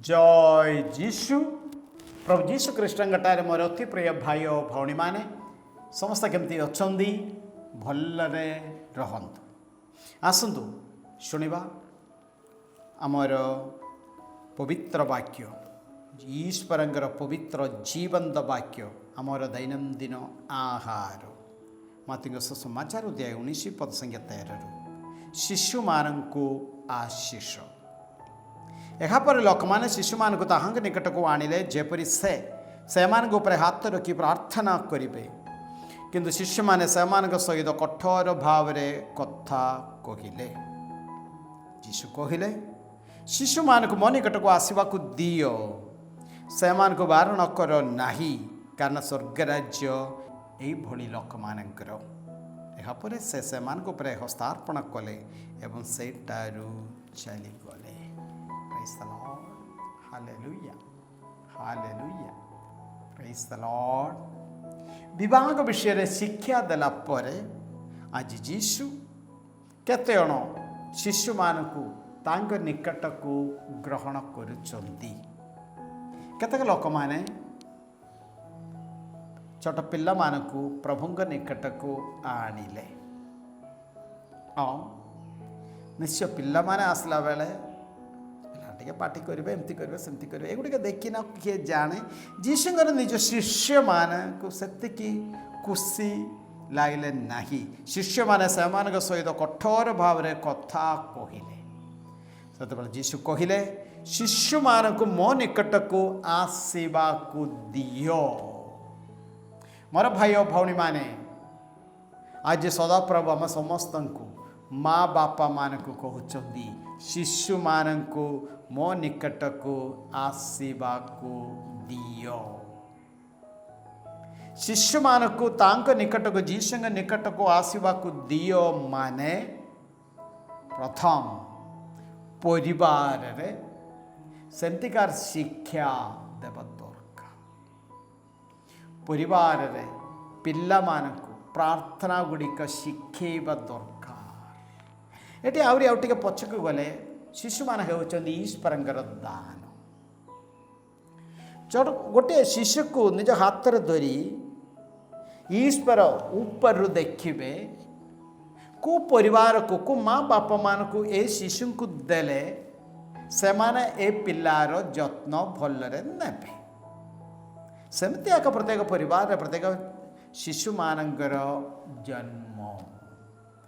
ଜୟ ଯୀଶୁ। ପ୍ରଭୁ ଯୀଶୁ ଖ୍ରୀଷ୍ଟଙ୍କଠାରେ ମୋର ଅତି ପ୍ରିୟ ଭାଇ ଓ ଭଉଣୀମାନେ ସମସ୍ତେ କେମିତି ଅଛନ୍ତି? ଭଲରେ ରହନ୍ତୁ। ଆସନ୍ତୁ ଶୁଣିବା ଆମର ପବିତ୍ର ବାକ୍ୟ, ଈଶ୍ୱରଙ୍କର ପବିତ୍ର ଜୀବନ୍ତ ବାକ୍ୟ, ଆମର ଦୈନନ୍ଦିନ ଆହାର। ମାର୍କୋ ସୁସମାଚାର ଅଧ୍ୟାୟ 19 ପଦ ସଂଖ୍ୟା 13 ଶିଶୁମାନଙ୍କୁ ଆଶୀଷ। ଏହାପରେ ଲୋକମାନେ ଶିଶୁମାନଙ୍କୁ ତାହାଙ୍କ ନିକଟକୁ ଆଣିଲେ, ଯେପରି ସେମାନଙ୍କ ଉପରେ ହାତ ରଖି ପ୍ରାର୍ଥନା କରିବେ। କିନ୍ତୁ ଶିଶୁମାନେ ସେମାନଙ୍କ ସହିତ କଠୋର ଭାବରେ କଥା କହିଲେ। ଯୀଶୁ କହିଲେ, ଶିଶୁମାନଙ୍କୁ ମୋ ନିକଟକୁ ଆସିବାକୁ ଦିଅ, ସେମାନଙ୍କୁ ବାରଣ କର ନାହିଁ, କାରଣ ସ୍ୱର୍ଗରାଜ୍ୟ ଏଇଭଳି ଲୋକମାନଙ୍କର। ଏହାପରେ ସେ ସେମାନଙ୍କ ଉପରେ ହସ୍ତାର୍ପଣ କଲେ ଏବଂ ସେଠାରୁ ଚାଲିଗଲେ। Praise the Lord. Hallelujah. Hallelujah. Praise the Lord. ବିବାହ ବିଷୟରେ ଶିକ୍ଷା ଦେଲା ପରେ ଆଜି ଯୀଶୁ କେତେଜଣ ଶିଶୁମାନଙ୍କୁ ତାଙ୍କ ନିକଟକୁ ଗ୍ରହଣ କରୁଛନ୍ତି। କେତେକ ଲୋକମାନେ ଛୋଟ ପିଲାମାନଙ୍କୁ ପ୍ରଭୁଙ୍କ ନିକଟକୁ ଆଣିଲେ। ନିଶ୍ଚୟ ପିଲାମାନେ ଆସିଲା ବେଳେ ଟିକେ ପାଟି କରିବେ, ଏମିତି କରିବେ, ସେମିତି କରିବେ, ଏଗୁଡ଼ିକ ଦେଖିନା କିଏ ଜାଣେ। ଯୀଶୁଙ୍କର ନିଜ ଶିଷ୍ୟମାନଙ୍କୁ ସେତିକି ଖୁସି ଲାଗିଲେ ନାହିଁ। ଶିଷ୍ୟମାନେ ସେମାନଙ୍କ ସହିତ କଠୋର ଭାବରେ କଥା କହିଲେ। ସେତେବେଳେ ଯୀଶୁ କହିଲେ, ଶିଶୁମାନଙ୍କୁ ମୋ ନିକଟକୁ ଆସିବାକୁ ଦିଅ। ମୋର ଭାଇ ଓ ଭଉଣୀମାନେ, ଆଜି ସଦାପ୍ରଭୁ ଆମ ସମସ୍ତଙ୍କୁ ମା ବାପା ମାନଙ୍କୁ କହୁଛନ୍ତି, ଶିଶୁମାନଙ୍କୁ ମୋ ନିକଟକୁ ଆସିବାକୁ ଦିଅ। ଶିଶୁମାନଙ୍କୁ ତାଙ୍କ ନିକଟକୁ, ଯୀଶୁଙ୍କ ନିକଟକୁ ଆସିବାକୁ ଦିଅ ମାନେ ପ୍ରଥମ ପରିବାରରେ ସେମିତିକାର ଶିକ୍ଷା ଦେବା ଦରକାର। ପରିବାରରେ ପିଲାମାନଙ୍କୁ ପ୍ରାର୍ଥନା ଗୁଡ଼ିକ ଶିଖେଇବା ଦରକାର। ଏଠି ଆହୁରି ଆଉ ଟିକେ ପଛକୁ ଗଲେ, ଶିଶୁମାନେ ହେଉଛନ୍ତି ଈଶ୍ୱରଙ୍କର ଦାନ। ଗୋଟିଏ ଶିଶୁକୁ ନିଜ ହାତରେ ଧରି ଈଶ୍ୱର ଉପରୁ ଦେଖିବେ, କେଉଁ ପରିବାରକୁ, କେଉଁ ମା ବାପା ମାନଙ୍କୁ ଏ ଶିଶୁଙ୍କୁ ଦେଲେ ସେମାନେ ଏ ପିଲାର ଯତ୍ନ ଭଲରେ ନେବେ। ସେମିତି ଏକ ପ୍ରତ୍ୟେକ ପରିବାରରେ ପ୍ରତ୍ୟେକ ଶିଶୁମାନଙ୍କର ଜନ୍ମ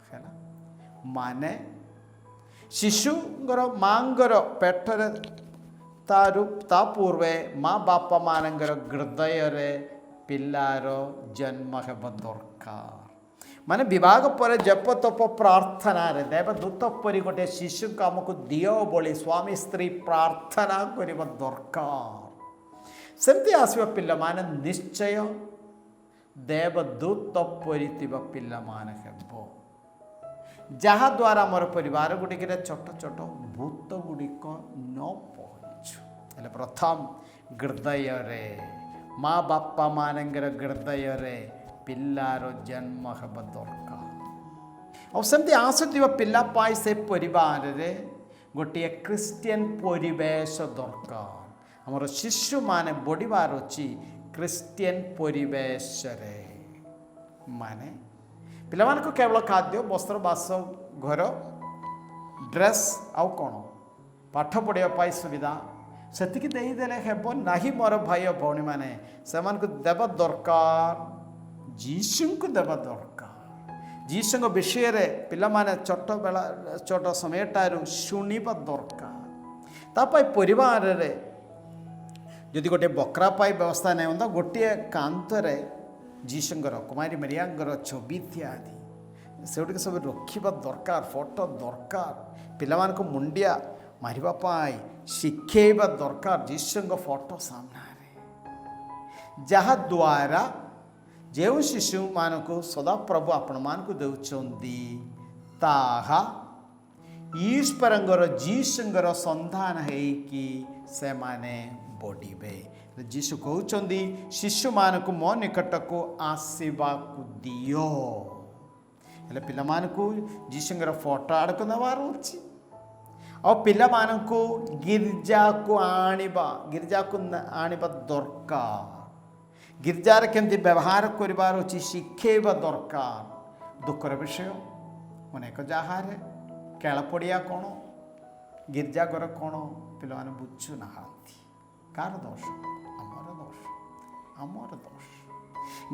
ହେଲା ମାନେ ଶିଶୁଙ୍କର ମାଙ୍କର ପେଟରେ ତା ପୂର୍ବେ ମା ବାପା ମାନଙ୍କର ହୃଦୟରେ ପିଲାର ଜନ୍ମ ହେବା ଦରକାର। ମାନେ ବିବାହ ପରେ ଜପ ତପ ପ୍ରାର୍ଥନାରେ ଦେବଦୂତ ପରି ଗୋଟେ ଶିଶୁଙ୍କୁ ଆମକୁ ଦିଅ ବୋଲି ସ୍ୱାମୀ ସ୍ତ୍ରୀ ପ୍ରାର୍ଥନା କରିବା ଦରକାର। ସେମିତି ଆସିବା ପିଲାମାନେ ନିଶ୍ଚୟ ଦେବଦୂତ ପରି ଥିବା ପିଲାମାନେ ହେବ, ଯାହାଦ୍ୱାରା ଆମର ପରିବାର ଗୁଡ଼ିକରେ ଛୋଟ ଛୋଟ ଭୂତ ଗୁଡ଼ିକ ନ ପହଞ୍ଚୁ। ହେଲେ ପ୍ରଥମ ହୃଦୟରେ, ମା ବାପା ମାନଙ୍କର ହୃଦୟରେ ପିଲାର ଜନ୍ମ ହେବା ଦରକାର। ଆଉ ସେମିତି ଆସୁଥିବା ପିଲା ପାଇଁ ସେ ପରିବାରରେ ଗୋଟିଏ ଖ୍ରୀଷ୍ଟିଆନ ପରିବେଶ ଦରକାର। ଆମର ଶିଶୁମାନେ ବଢ଼ିବାର ଅଛି ଖ୍ରୀଷ୍ଟିଆନ ପରିବେଶରେ। ମାନେ ପିଲାମାନଙ୍କୁ କେବଳ ଖାଦ୍ୟ, ବସ୍ତ୍ର, ବାସ, ଘର, ଡ୍ରେସ୍ ଆଉ କ'ଣ ପାଠ ପଢ଼ିବା ପାଇଁ ସୁବିଧା ସେତିକି ଦେଇଦେଲେ ହେବ ନାହିଁ। ମୋର ଭାଇ ଓ ଭଉଣୀମାନେ, ସେମାନଙ୍କୁ ଦେବା ଦରକାର, ଯୀଶୁଙ୍କୁ ଦେବା ଦରକାର। ଯୀଶୁଙ୍କ ବିଷୟରେ ପିଲାମାନେ ଛୋଟ ସମୟଠାରୁ ଶୁଣିବା ଦରକାର। ତା ପାଇଁ ପରିବାରରେ ଯଦି ଗୋଟିଏ ବକରା ପାଇଁ ବ୍ୟବସ୍ଥା ନାହିଁ ହୁଅନ୍ତା, ଗୋଟିଏ କାନ୍ଥରେ ଯୀଶୁଙ୍କର, କୁମାରୀ ମରିୟମଙ୍କର ଛବି ଇତ୍ୟାଦି ସେଗୁଡ଼ିକ ସବୁ ରଖିବା ଦରକାର। ଫଟୋ ଦରକାର। ପିଲାମାନଙ୍କୁ ମୁଣ୍ଡିଆ ମାରିବା ପାଇଁ ଶିଖେଇବା ଦରକାର ଯୀଶୁଙ୍କ ଫଟୋ ସାମ୍ନାରେ, ଯାହାଦ୍ୱାରା ଯେଉଁ ଶିଶୁମାନଙ୍କୁ ସଦାପ୍ରଭୁ ଆପଣମାନଙ୍କୁ ଦେଉଛନ୍ତି ତାହା ଈଶ୍ୱରଙ୍କର, ଯୀଶୁଙ୍କର ସନ୍ଧାନ ହେଇକି ସେମାନେ ବଢ଼ିବେ। ଯୀଶୁ କହୁଛନ୍ତି, ଶିଶୁମାନଙ୍କୁ ମୋ ନିକଟକୁ ଆସିବାକୁ ଦିଅ। ହେଲେ ପିଲାମାନଙ୍କୁ ଯୀଶୁଙ୍କର ଫଟୋ ଆଡ଼କୁ ନେବାର ଅଛି। ଆଉ ପିଲାମାନଙ୍କୁ ଗିର୍ଜାକୁ ଆଣିବା ଦରକାର। ଗିର୍ଜାରେ କେମିତି ବ୍ୟବହାର କରିବାର ଅଛି ଶିଖେଇବା ଦରକାର। ଦୁଃଖର ବିଷୟ ଅନେକ ଜାଗାରେ ଖେଳ ପଡ଼ିଆ କ'ଣ, ଗିର୍ଜାଘର କ'ଣ ପିଲାମାନେ ବୁଝୁନାହାନ୍ତି। କାହାର ଦୋଷ? ଆମର ଦୋଷ।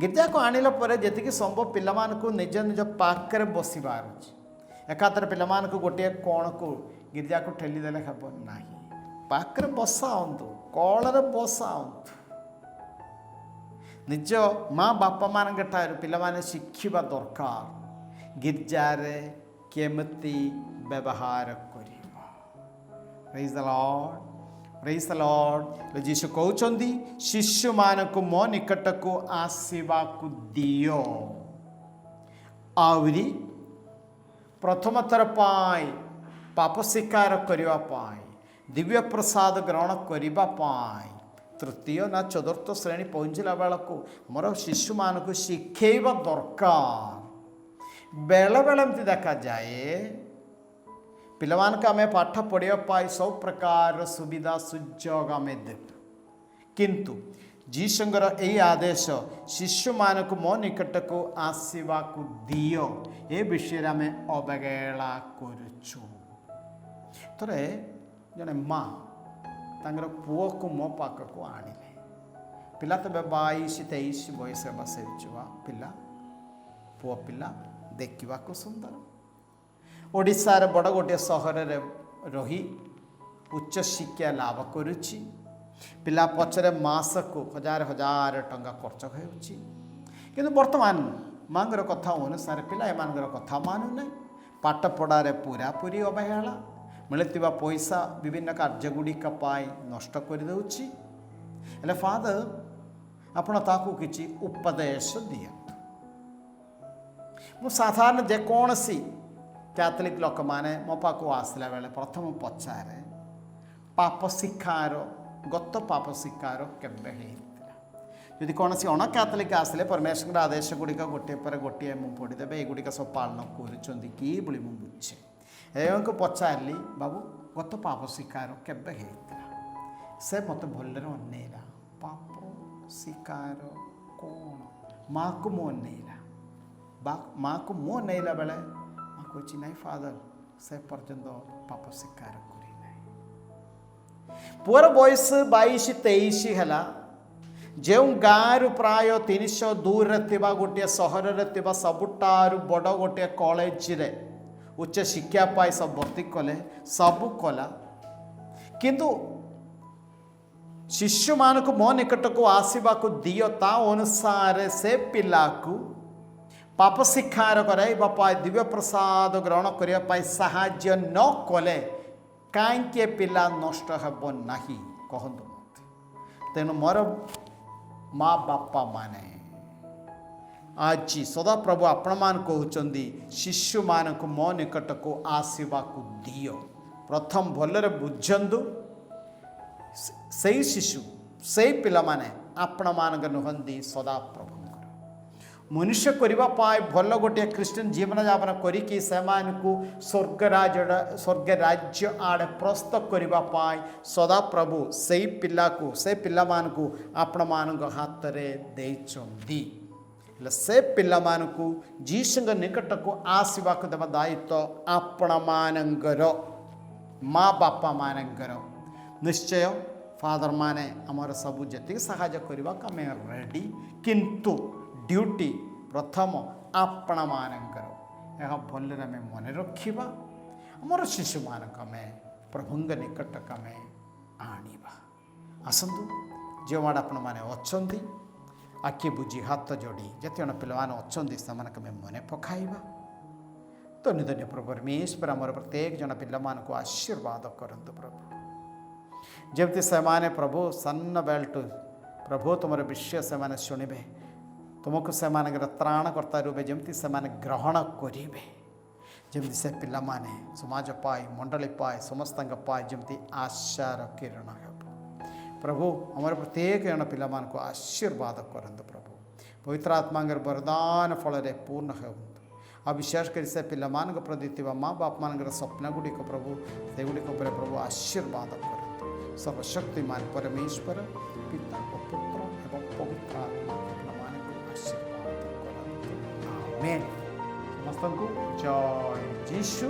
ଗିର୍ଜାକୁ ଆଣିଲା ପରେ ଯେତିକି ସମ୍ଭବ ପିଲାମାନଙ୍କୁ ନିଜ ନିଜ ପାଖରେ ବସିବାର ଅଛି। ଏକାଥରେ ପିଲାମାନଙ୍କୁ ଗୋଟିଏ କୋଣକୁ ଗିର୍ଜାକୁ ଠେଲିଦେଲେ ହେବ ନାହିଁ। ପାଖରେ ବସାନ୍ତୁ, କୋଳରେ ବସାନ୍ତୁ। ନିଜ ମା ବାପା ମାନଙ୍କ ଠାରୁ ପିଲାମାନେ ଶିଖିବା ଦରକାର ଗିର୍ଜାରେ କେମିତି ବ୍ୟବହାର କରିବା। ପ୍ରେଜ୍ ଦ ଲର୍ଡ, ପ୍ରେଜ୍ ଦ ଲର୍ଡ। ଯୀଶୁ କହୁଛନ୍ତି ଶିଶୁମାନଙ୍କୁ ମୋ ନିକଟକୁ ଆସିବାକୁ ଦିଅ। ଆହୁରି ପ୍ରଥମ ଥର ପାଇଁ ପାପ ସ୍ୱୀକାର କରିବା ପାଇଁ, ଦିବ୍ୟ ପ୍ରସାଦ ଗ୍ରହଣ କରିବା ପାଇଁ ତୃତୀୟ ନା ଚତୁର୍ଥ ଶ୍ରେଣୀ ପହଞ୍ଚିଲା ବେଳକୁ ଆମର ଶିଶୁମାନଙ୍କୁ ଶିଖେଇବା ଦରକାର। ବେଳେବେଳେ ଏମିତି ଦେଖାଯାଏ ପିଲାମାନଙ୍କୁ ଆମେ ପାଠ ପଢ଼ିବା ପାଇଁ ସବୁ ପ୍ରକାର ସୁବିଧା ସୁଯୋଗ ଆମେ ଦେବୁ, କିନ୍ତୁ ଯୀଶୁଙ୍କର ଏହି ଆଦେଶ ଶିଶୁମାନଙ୍କୁ ମୋ ନିକଟକୁ ଆସିବାକୁ ଦିଅ, ଏ ବିଷୟରେ ଆମେ ଅବହେଳା କରୁଛୁ। ଥରେ ଜଣେ ମା ତାଙ୍କର ପୁଅକୁ ମୋ ପାଖକୁ ଆଣିଲେ। ପିଲା ତ 22-23 ବୟସ ବସାଇଛୁଆ ପିଲା, ପୁଅ ପିଲା ଦେଖିବାକୁ ସୁନ୍ଦର। ଓଡ଼ିଶାର ବଡ଼ ଗୋଟିଏ ସହରରେ ରହି ଉଚ୍ଚ ଶିକ୍ଷା ଲାଭ କରୁଛି। ପିଲା ପଛରେ ମାସକୁ 1000 ଟଙ୍କା ଖର୍ଚ୍ଚ ହେଉଛି। କିନ୍ତୁ ବର୍ତ୍ତମାନ ମାଙ୍କର କଥା ଅନୁସାରେ ପିଲା ଏମାନଙ୍କର କଥା ମାନୁନାହିଁ। ପାଠ ପଢ଼ାରେ ପୁରାପୁରି ଅବହେଳା। ମିଳୁଥିବା ପଇସା ବିଭିନ୍ନ କାର୍ଯ୍ୟଗୁଡ଼ିକ ପାଇଁ ନଷ୍ଟ କରିଦେଉଛି। ହେଲେ ଫାଦର, ଆପଣ ତାକୁ କିଛି ଉପଦେଶ ଦିଅନ୍ତୁ। ମୁଁ ସାଧାରଣ ଯେକୌଣସି କ୍ୟାଥୋଲିକ୍ ଲୋକମାନେ ମୋ ପାଖକୁ ଆସିଲା ବେଳେ ପ୍ରଥମ ପଚାରେ ଗତ ପାପ ଶିକାର କେବେ ହେଇଥିଲା। ଯଦି କୌଣସି ଅଣ କ୍ୟାଥୋଲିକ୍ ଆସିଲେ ପରମେଶ୍ୱରଙ୍କର ଆଦେଶ ଗୁଡ଼ିକ ଗୋଟିଏ ପରେ ଗୋଟିଏ ମୁଁ ପଢ଼ିଦେବେ, ଏଗୁଡ଼ିକ ସବୁ ପାଳନ କରୁଛନ୍ତି କି ବୋଲି ମୁଁ ବୁଝେ। ଏମାନଙ୍କୁ ପଚାରିଲି, ବାବୁ ଗତ ପାପ ଶିକାର କେବେ ହେଇଥିଲା? ସେ ମୋତେ ଭଲରେ ଅନେଇଲା। ପାପ ଶିକାର କ'ଣ? ମାଆକୁ ମୁଁ ଅନେଇଲା। ମାଆକୁ ମୁଁ ଅନେଇଲା ବେଳେ ମା କହୁଛି, ନାଇଁ ଫାଦର, ସେ ପର୍ଯ୍ୟନ୍ତ ପାପ ଶିକାର କରିନାହିଁ। ପୁଅର ବୟସ 22-23 ହେଲା। ଯେଉଁ ଗାଁରୁ ପ୍ରାୟ 300 ଦୂରରେ ଥିବା ଗୋଟିଏ ସହରରେ ଥିବା ସବୁଠାରୁ ବଡ଼ ଗୋଟିଏ କଲେଜରେ ଉଚ୍ଚ ଶିକ୍ଷା ପାଇଁ ସବୁ ଭର୍ତ୍ତି କଲେ, ସବୁ କଲା, କିନ୍ତୁ ଶିଶୁମାନଙ୍କୁ ମୋ ନିକଟକୁ ଆସିବାକୁ ଦିଅ, ତା ଅନୁସାରେ ସେ ପିଲାକୁ ପାପ ଶିକାର କରାଇବା ପାଇଁ, ଦିବ୍ୟ ପ୍ରସାଦ ଗ୍ରହଣ କରିବା ପାଇଁ ସାହାଯ୍ୟ ନ କଲେ କାହିଁକି ପିଲା ନଷ୍ଟ ହେବ ନାହିଁ କହନ୍ତୁ ମୋତେ। ତେଣୁ ମୋର ମା ବାପା ମାନେ ଆଜି ସଦାପ୍ରଭୁ ଆପଣମାନେ କହୁଛନ୍ତି ଶିଶୁମାନଙ୍କୁ ମୋ ନିକଟକୁ ଆସିବାକୁ ଦିଅ। ପ୍ରଥମ ଭଲରେ ବୁଝନ୍ତୁ, ସେଇ ଶିଶୁ, ସେଇ ପିଲାମାନେ ଆପଣମାନଙ୍କ ନୁହନ୍ତି, ସଦାପ୍ରଭୁଙ୍କର। ମନୁଷ୍ୟ କରିବା ପାଇଁ ଭଲ ଗୋଟିଏ ଖ୍ରୀଷ୍ଟିଆନ ଜୀବନଯାପନ କରିକି ସେମାନଙ୍କୁ ସ୍ୱର୍ଗ ରାଜ୍ୟ ଆଡ଼େ ପ୍ରସ୍ତୁତ କରିବା ପାଇଁ ସଦାପ୍ରଭୁ ସେଇ ପିଲାମାନଙ୍କୁ ଆପଣମାନଙ୍କ ହାତରେ ଦେଇଛନ୍ତି। ହେଲେ ସେ ପିଲାମାନଙ୍କୁ ଯୀଶୁଙ୍କ ନିକଟକୁ ଆସିବାକୁ ଦେବା ଦାୟିତ୍ୱ ଆପଣମାନଙ୍କର, ମା ବାପା ମାନଙ୍କର। ନିଶ୍ଚୟ ଫାଦର ମାନେ ଆମର ସବୁ ଯେତିକି ସାହାଯ୍ୟ କରିବାକୁ ଆମେ ରେଡ଼ି, କିନ୍ତୁ ଡ୍ୟୁଟି ପ୍ରଥମ ଆପଣମାନଙ୍କର। ଏହା ଭଲରେ ଆମେ ମନେ ରଖିବା। ଆମର ଶିଶୁମାନଙ୍କୁ ଆମେ ପ୍ରଭୁଙ୍କ ନିକଟକୁ ଆମେ ଆଣିବା। ଆସନ୍ତୁ, ଯେଉଁଆଡ଼େ ଆପଣମାନେ ଅଛନ୍ତି ଆଖି ବୁଝି ହାତ ଯୋଡ଼ି ଯେତେ ଜଣ ପିଲାମାନେ ଅଛନ୍ତି ସେମାନଙ୍କୁ ଆମେ ମନେ ପକାଇବା। ଧନ୍ୟ ପ୍ରଭୁ ପରମେଶ୍ୱର, ଆମର ପ୍ରତ୍ୟେକ ଜଣ ପିଲାମାନଙ୍କୁ ଆଶୀର୍ବାଦ କରନ୍ତୁ ପ୍ରଭୁ। ଯେମିତି ସେମାନେ ପ୍ରଭୁ ସାନ ବେଳଠୁ ପ୍ରଭୁ ତୁମର ବିଷୟ ସେମାନେ ଶୁଣିବେ, ତୁମକୁ ସେମାନଙ୍କର ତ୍ରାଣକର୍ତ୍ତା ରୂପେ ଯେମିତି ସେମାନେ ଗ୍ରହଣ କରିବେ, ଯେମିତି ସେ ପିଲାମାନେ ସମାଜ ପାଇଁ, ମଣ୍ଡଳୀ ପାଇଁ, ସମସ୍ତଙ୍କ ପାଇଁ ଯେମିତି ଆଶାର କିରଣ ହେବ। ପ୍ରଭୁ ଆମର ପ୍ରତ୍ୟେକ ଜଣ ପିଲାମାନଙ୍କୁ ଆଶୀର୍ବାଦ କରନ୍ତୁ ପ୍ରଭୁ। ପବିତ୍ର ଆତ୍ମାଙ୍କର ବରଦାନ ଫଳରେ ପୂର୍ଣ୍ଣ ହେଉନ୍ତୁ। ଆଉ ବିଶେଷ କରି ସେ ପିଲାମାନଙ୍କ ପ୍ରତି ଥିବା ମା ବାପାମାନଙ୍କର ସ୍ୱପ୍ନ ଗୁଡ଼ିକ ପ୍ରଭୁ ସେଗୁଡ଼ିକ ଉପରେ ପ୍ରଭୁ ଆଶୀର୍ବାଦ କରନ୍ତୁ। ସର୍ବଶକ୍ତିମାନ ପରମେଶ୍ୱର ପିତା ଓ ପୁତ୍ର ଏବଂ ପବିତ୍ର ଆତ୍ମା ପିଲାମାନଙ୍କୁ ଆଶୀର୍ବାଦ କରନ୍ତୁ। ଆମେନ୍। ସମସ୍ତଙ୍କୁ ଜୟ ଯୀଶୁ।